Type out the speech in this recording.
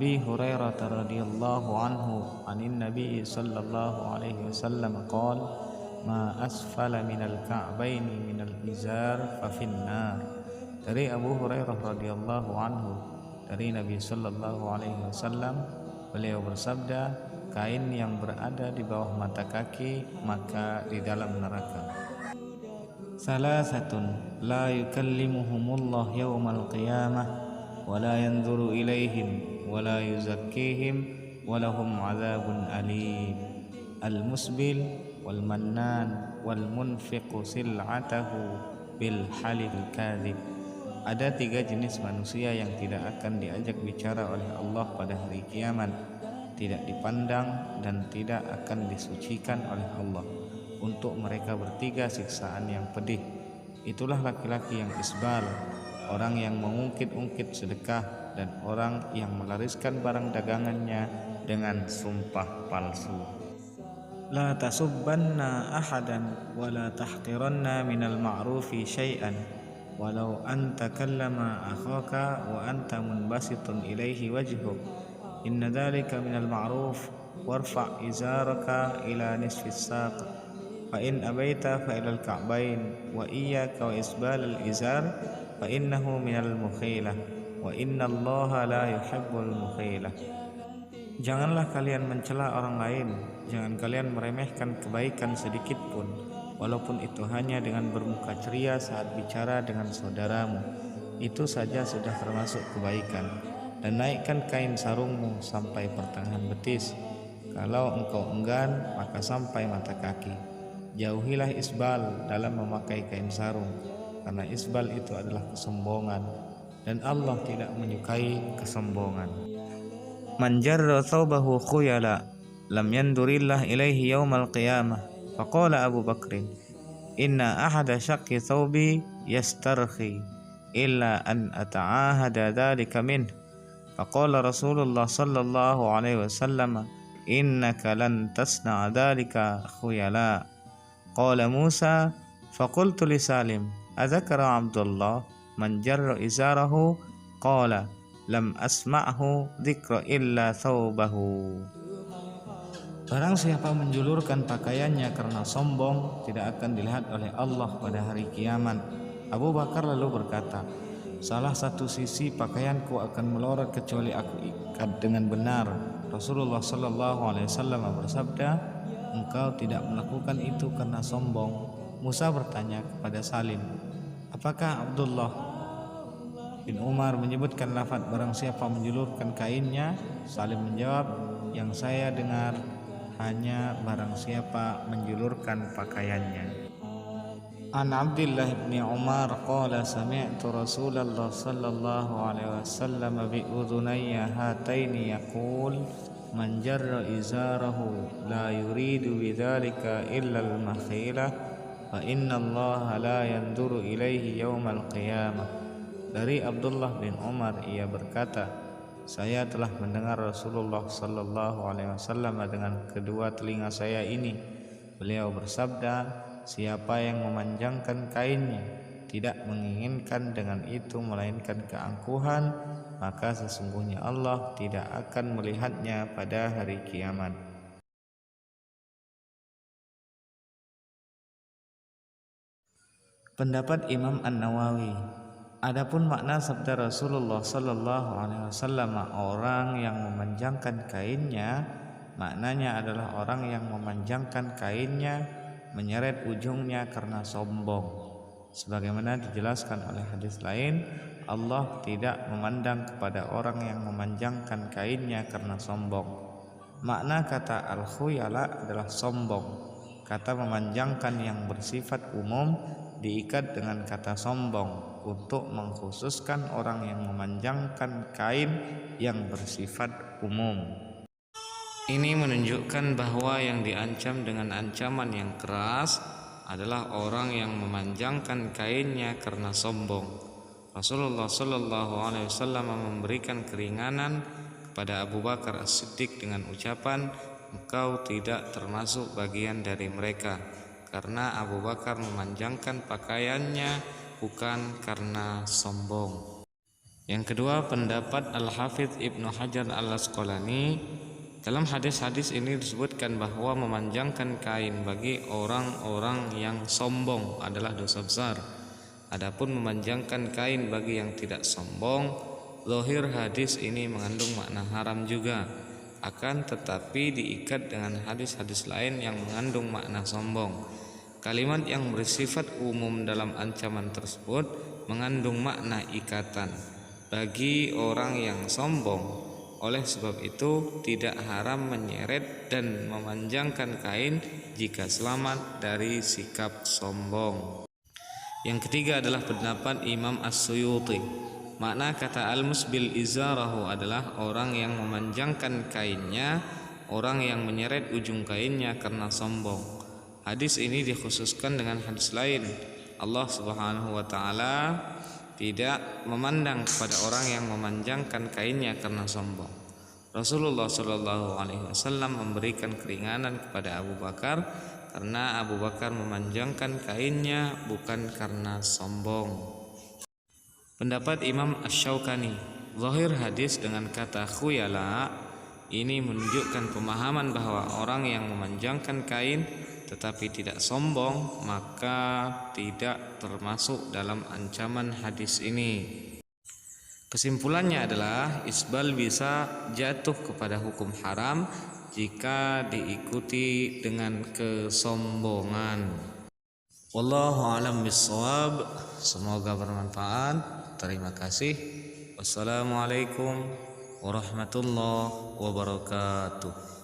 Abi Hurairah radhiyallahu anhu anin Nabi sallallahu alaihi wasallam qala ma asfala minal ka'baini minal izar fa finnar. Dari Abu Hurairah radhiyallahu anhu dari Nabi sallallahu alaihi wasallam, beliau bersabda, kain yang berada di bawah mata kaki maka di dalam neraka. Salasatun la yukallimuhumullah yawmal qiyamah wa la yanzuru ilaihim wa la yuzakkihim wa lahum adzabun alim. Al-musbil wal mannan wal munfiqu sil'atahu bil halil kadhib. Ada 3 jenis manusia yang tidak akan diajak bicara oleh Allah pada hari kiamat, tidak dipandang dan tidak akan disucikan oleh Allah. Untuk mereka bertiga siksaan yang pedih. Itulah laki-laki yang isbal, orang yang mengungkit-ungkit sedekah, dan orang yang melariskan barang dagangannya dengan sumpah palsu. La tasubbanna ahadan wa la tahqiranna minal ma'rufi syai'an walau an takallama akhaka wa anta munbasitun ilaihi wajhuk. Inna dhalika minal ma'ruf warfa' izaraka ila nisfis saq fa in abaita fa ilal ka'bain wa iyyaka wa isbalal izar fa innahu minal mukhilah wa innallaha la yuhibbul mukhilah. Janganlah kalian mencela orang lain, jangan kalian meremehkan kebaikan sedikit pun, walaupun itu hanya dengan bermuka ceria saat bicara dengan saudaramu. Itu saja sudah termasuk kebaikan. Dan naikkan kain sarungmu sampai pertengahan betis. Kalau engkau enggan, maka sampai mata kaki. Jauhilah isbal dalam memakai kain sarung, karena isbal itu adalah kesombongan, dan Allah tidak menyukai kesombongan. Man jarra thawbahu khuyala lam yandurillah ilaihi yawmal qiyamah. Faqala Abu Bakrin, inna ahada syaqi thawbi yastarkhi illa an ata'ahada dhalika minh. Faqala Rasulullah sallallahu alaihi wasallam, innaka lan tasna'a dhalika khuyala. Qala Musa, faqultu li Salim, adzakara Abdullah man jarra izarahu? Qala lam asma'hu dzikra illa thawbahu. Barang siapa menjulurkan pakaiannya karena sombong, tidak akan dilihat oleh Allah pada hari kiamat. Abu Bakar lalu berkata, salah satu sisi pakaianku akan melorot kecuali aku ikat dengan benar. Rasulullah sallallahu alaihi wasallam bersabda, engkau tidak melakukan itu karena sombong. Musa bertanya kepada Salim, apakah Abdullah bin Umar menyebutkan lafaz barang siapa menjulurkan kainnya? Salim menjawab, yang saya dengar hanya barang siapa menjulurkan pakaiannya. An Abdullah bin Umar qala sami'tu Rasulullah sallallahu alaihi wasallam bi udhunayya hataini yaqul man jarra izarahu la yuridu bidzalika illa al-makhilah fa inna Allah la yanzuru ilaihi yaumal qiyamah. Dari Abdullah bin Umar, ia berkata, saya telah mendengar Rasulullah sallallahu alaihi wasallam dengan kedua telinga saya ini. Beliau bersabda, siapa yang memanjangkan kainnya tidak menginginkan dengan itu melainkan keangkuhan, maka sesungguhnya Allah tidak akan melihatnya pada hari kiamat. Pendapat Imam An-Nawawi. Adapun makna sabda Rasulullah sallallahu alaihi wasallam, orang yang memanjangkan kainnya, maknanya adalah orang yang memanjangkan kainnya, menyeret ujungnya karena sombong. Sebagaimana dijelaskan oleh hadis lain, Allah tidak memandang kepada orang yang memanjangkan kainnya karena sombong. Makna kata al-khuyala adalah sombong. Kata memanjangkan yang bersifat umum diikat dengan kata sombong untuk mengkhususkan orang yang memanjangkan kain yang bersifat umum. Ini menunjukkan bahwa yang diancam dengan ancaman yang keras adalah orang yang memanjangkan kainnya karena sombong. Rasulullah sallallahu alaihi wasallam memberikan keringanan kepada Abu Bakar As-Siddiq dengan ucapan, engkau tidak termasuk bagian dari mereka, karena Abu Bakar memanjangkan pakaiannya bukan karena sombong. Yang kedua, pendapat Al-Hafidz Ibnu Hajar Al-Asqalani. Dalam hadis-hadis ini disebutkan bahwa memanjangkan kain bagi orang-orang yang sombong adalah dosa besar. Adapun memanjangkan kain bagi yang tidak sombong, zahir hadis ini mengandung makna haram juga. Akan tetapi diikat dengan hadis-hadis lain yang mengandung makna sombong. Kalimat yang bersifat umum dalam ancaman tersebut mengandung makna ikatan bagi orang yang sombong. Oleh sebab itu tidak haram menyeret dan memanjangkan kain jika selamat dari sikap sombong. Yang ketiga adalah pendapat Imam As-Suyuti. Makna kata al-musbil izarahu adalah orang yang memanjangkan kainnya, orang yang menyeret ujung kainnya karena sombong. Hadis ini dikhususkan dengan hadis lain. Allah Subhanahu wa taala tidak memandang kepada orang yang memanjangkan kainnya karena sombong. Rasulullah Shallallahu Alaihi Wasallam memberikan keringanan kepada Abu Bakar karena Abu Bakar memanjangkan kainnya bukan karena sombong. Pendapat Imam Asy-Syaukani, zahir hadis dengan kata khuyala ini menunjukkan pemahaman bahwa orang yang memanjangkan kain tetapi tidak sombong maka tidak termasuk dalam ancaman hadis ini. Kesimpulannya adalah isbal bisa jatuh kepada hukum haram jika diikuti dengan kesombongan. Wallahu a'lam bishawab. Semoga bermanfaat. Terima kasih. Wassalamualaikum warahmatullahi wabarakatuh.